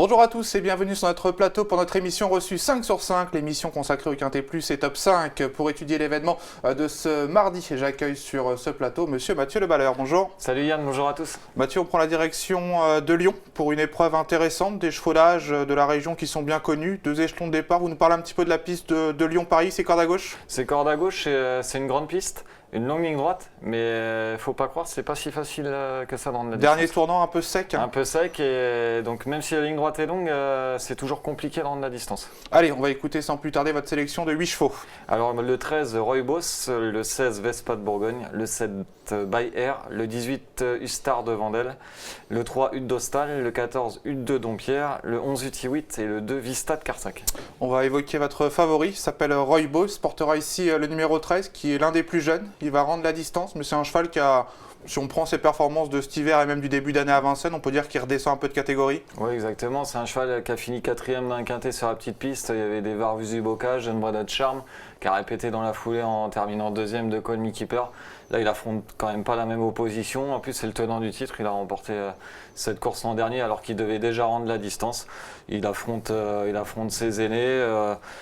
Bonjour à tous et bienvenue sur notre plateau pour notre émission reçue 5 sur 5, l'émission consacrée au Quintet Plus et Top 5. Pour étudier l'événement de ce mardi, j'accueille sur ce plateau Monsieur Mathieu Le Balleur. Bonjour. Salut Yann, bonjour à tous. Mathieu, on prend la direction de Lyon pour une épreuve intéressante, des chevaudages de la région qui sont bien connus, 2 échelons de départ. Vous nous parlez un petit peu de la piste de Lyon-Paris, c'est corde à gauche? C'est corde à gauche, c'est une grande piste. Une longue ligne droite, mais faut pas croire, c'est pas si facile que ça dans la distance. Dernier tournant un peu sec. Un peu sec, et donc même si la ligne droite est longue, c'est toujours compliqué de rendre la distance. Allez, on va écouter sans plus tarder votre sélection de 8 chevaux. Alors le 13, Rooibos, le 16, Vespa de Bourgogne, le 7, By Air, le 18, Ustar de Vendel, le 3, Hutte d'Ostal, le 14, Hutte de Dompierre, le 11, Uti-8 et le 2, Vista de Carsac. On va évoquer votre favori, il s'appelle Rooibos, portera ici le numéro 13 qui est l'un des plus jeunes. Il va rendre la distance, mais c'est un cheval qui a, si on prend ses performances de cet hiver et même du début d'année à Vincennes, on peut dire qu'il redescend un peu de catégorie. Oui, exactement. C'est un cheval qui a fini 4e d'un quintet sur la petite piste. Il y avait des Varvus du Bocage, Jeune Breda de Charme, qui a répété dans la foulée en terminant 2e de Call Me Keeper. Là, il affronte quand même pas la même opposition. En plus, c'est le tenant du titre. Il a remporté cette course l'an dernier alors qu'il devait déjà rendre la distance. Il affronte ses aînés.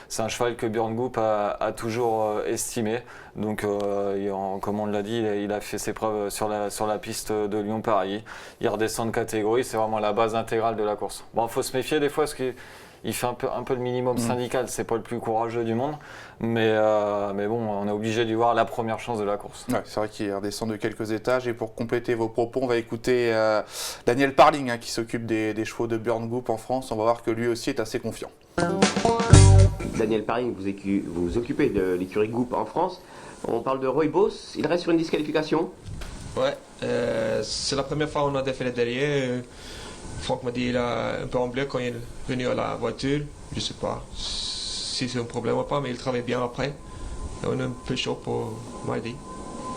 C'est un cheval que Björn Goop a toujours estimé. Donc, comme on l'a dit, il a fait ses preuves sur la piste de Lyon-Paris. Il redescend de catégorie. C'est vraiment la base intégrale de la course. Bon, il faut se méfier des fois parce qu'il fait un peu le minimum syndical, c'est pas le plus courageux du monde, mais bon, on est obligé d'y voir la première chance de la course. Ouais, c'est vrai qu'il redescend de quelques étages, et pour compléter vos propos, on va écouter Daniel Parling qui s'occupe des chevaux de Björn Goop en France. On va voir que lui aussi est assez confiant. Daniel Parling, vous occupez de l'écurie Goop en France. On parle de Rooibos, il reste sur une disqualification. Ouais, c'est la première fois qu'on a défilé derrière. Franck m'a dit qu'il a un peu en bleu quand il est venu à la voiture. Je sais pas si c'est un problème ou pas, mais il travaille bien après. Et on est un peu chaud pour mardi.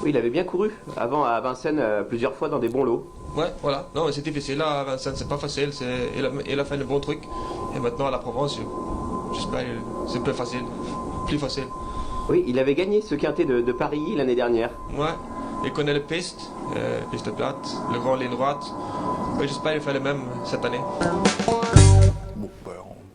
Oui, il avait bien couru avant à Vincennes plusieurs fois dans des bons lots. Ouais, voilà. Non, mais c'est difficile. Là, à Vincennes, c'est pas facile. Il a fait le bon truc. Et maintenant, à la Provence, j'espère que c'est plus facile. Plus facile. Oui, il avait gagné ce quintet de Paris l'année dernière. Ouais, il connaît les pistes, piste plate, le grand ligne droite. Ouais, j'espère qu'il fait le même cette année. Bon,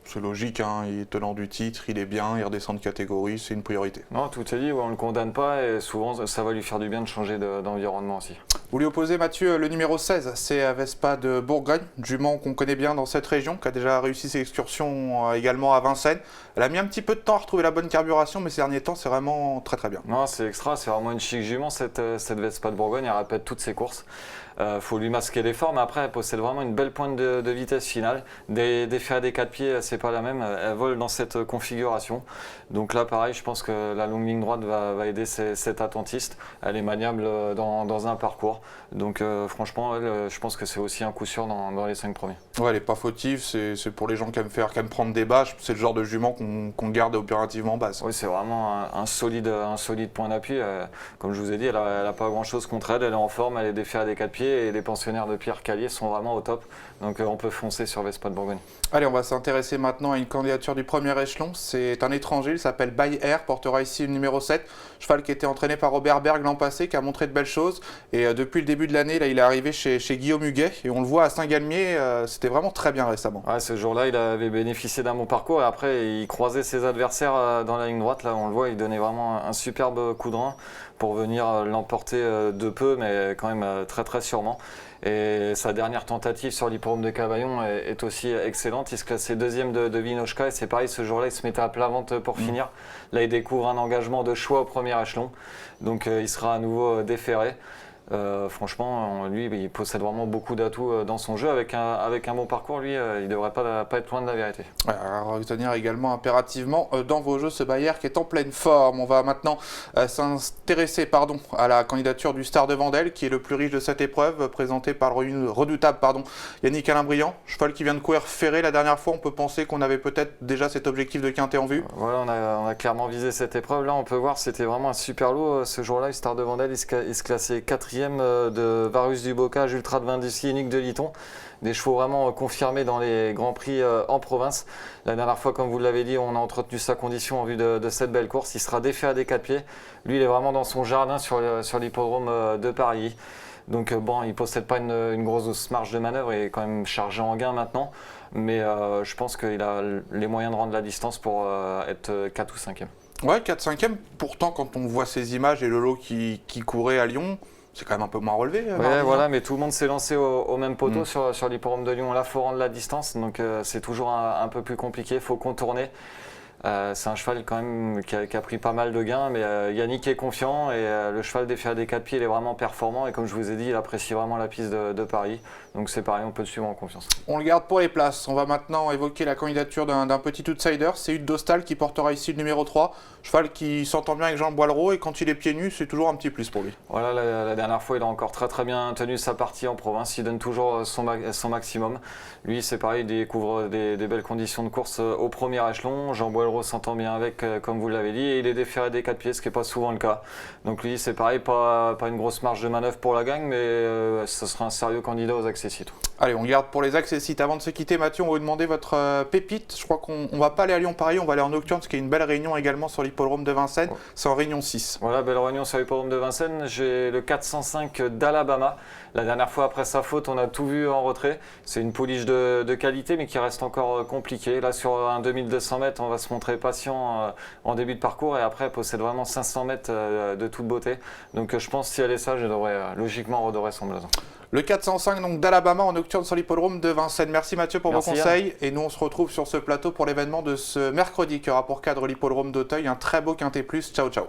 c'est logique, hein. Il est tenant du titre, il est bien, il redescend de catégorie, c'est une priorité. Non, tout est dit, on ne le condamne pas et souvent ça va lui faire du bien de changer d'environnement aussi. Vous lui opposez, Mathieu, le numéro 16, c'est Vespa de Bourgogne, jument qu'on connaît bien dans cette région, qui a déjà réussi ses excursions également à Vincennes. Elle a mis un petit peu de temps à retrouver la bonne carburation, mais ces derniers temps, c'est vraiment très très bien. Non, c'est extra, c'est vraiment une chic jument cette Vespa de Bourgogne, elle répète toutes ses courses. Faut lui masquer l'effort, mais après elle possède vraiment une belle pointe de vitesse finale. Des faits à des 4 pieds, c'est pas la même, elle vole dans cette configuration. Donc là pareil, je pense que la longue ligne droite va aider cette attentiste. Elle est maniable dans un parcours. Donc franchement, je pense que c'est aussi un coup sûr dans les 5 premiers. Ouais, elle n'est pas fautive, c'est pour les gens qui aiment prendre des bâches, c'est le genre de jument qu'on garde opérativement base. Oui, c'est vraiment un solide point d'appui. Comme je vous ai dit, elle n'a pas grand chose contre elle, elle est en forme, elle est des faits à des 4 pieds. Et les pensionnaires de Pierre Calier sont vraiment au top. Donc on peut foncer sur Vespa de Bourgogne. Allez, on va s'intéresser maintenant à une candidature du premier échelon. C'est un étranger, il s'appelle By Air, portera ici le numéro 7. Cheval qui était entraîné par Robert Berg l'an passé, qui a montré de belles choses. Et depuis le début de l'année, là, il est arrivé chez Guillaume Huguet. Et on le voit à Saint-Galmier, c'était vraiment très bien récemment. Ouais, ce jour-là, il avait bénéficié d'un bon parcours. Et après, il croisait ses adversaires dans la ligne droite. Là, on le voit, il donnait vraiment un superbe coup de rein pour venir l'emporter de peu, mais quand même très très sûrement. Et sa dernière tentative sur l'hippodrome de Cavaillon est aussi excellente. Il se classait 2e de Vinochka et c'est pareil, ce jour-là, il se mettait à plat ventre pour finir. Là, il découvre un engagement de choix au premier échelon. Donc, il sera à nouveau déféré. Franchement, lui, il possède vraiment beaucoup d'atouts dans son jeu. Avec un bon parcours, lui, il ne devrait pas être loin de la vérité. Ouais, à retenir également impérativement dans vos jeux ce Bayer qui est en pleine forme. On va maintenant s'intéresser à la candidature du Star de Vendel, qui est le plus riche de cette épreuve, présenté par le redoutable Yannick Alain-Briand. Cheval qui vient de courir ferré la dernière fois. On peut penser qu'on avait peut-être déjà cet objectif de quintet en vue. Voilà, on a clairement visé cette épreuve. Là, on peut voir, c'était vraiment un super lot. Ce jour-là, le Star de Vendel, il se classait 4e de Varus du Bocage, Ultra de Vindus, Unique de Liton. Des chevaux vraiment confirmés dans les grands prix en province. La dernière fois, comme vous l'avez dit, on a entretenu sa condition en vue de cette belle course. Il sera défait à des 4 pieds. Lui, il est vraiment dans son jardin sur l'hippodrome de Paris. Donc bon, il ne possède pas une grosse marge de manœuvre et est quand même chargé en gain maintenant. Mais je pense qu'il a les moyens de rendre la distance pour être 4 ou 5e. Ouais, 4-5e. Pourtant, quand on voit ces images et le lot qui courait à Lyon, c'est quand même un peu moins relevé. Ouais, voilà, mais tout le monde s'est lancé au même poteau sur l'hippodrome de Lyon. Là, il faut rendre la distance, donc c'est toujours un peu plus compliqué, il faut contourner. C'est un cheval quand même qui a pris pas mal de gains, mais Yannick est confiant et le cheval des Ferré des 4 pieds il est vraiment performant et comme je vous ai dit, il apprécie vraiment la piste de Paris. Donc c'est pareil, on peut le suivre en confiance. On le garde pour les places. On va maintenant évoquer la candidature d'un petit outsider. C'est Hugues Dostal qui portera ici le numéro 3. Cheval qui s'entend bien avec Jean Boileau et quand il est pieds nus, c'est toujours un petit plus pour lui. Voilà, la dernière fois, il a encore très bien tenu sa partie en province. Il donne toujours son maximum. Lui, c'est pareil, il découvre des belles conditions de course au premier échelon. Jean Boileau s'entend bien avec, comme vous l'avez dit, et il est déféré des 4 pieds, ce qui n'est pas souvent le cas. Donc lui, c'est pareil, pas une grosse marge de manœuvre pour la gagne, mais ce sera un sérieux candidat aux accessites. Allez, on garde pour les accessites. Avant de se quitter, Mathieu, on va vous demander votre pépite. Je crois qu'on ne va pas aller à Lyon-Paris, on va aller en Nocturne, parce qu'il y a une belle réunion également sur l'hippodrome de Vincennes. Ouais. C'est en réunion 6. Voilà, belle réunion sur l'hippodrome de Vincennes. J'ai le 405 d'Alabama. La dernière fois, après sa faute, on a tout vu en retrait. C'est une pouliche de qualité, mais qui reste encore compliquée. Là, sur un 2200 mètres, on va se montrer patient en début de parcours. Et après, elle possède vraiment 500 mètres de toute beauté. Donc, je pense que si elle est sage, elle devrait logiquement redorer son blason. Le 405 donc d'Alabama en Nocturne sur l'hippodrome de Vincennes. Merci Mathieu pour vos conseils. Yann. Et nous, on se retrouve sur ce plateau pour l'événement de ce mercredi qui aura pour cadre l'hippodrome d'Auteuil. Un très beau quintet plus. Ciao, ciao.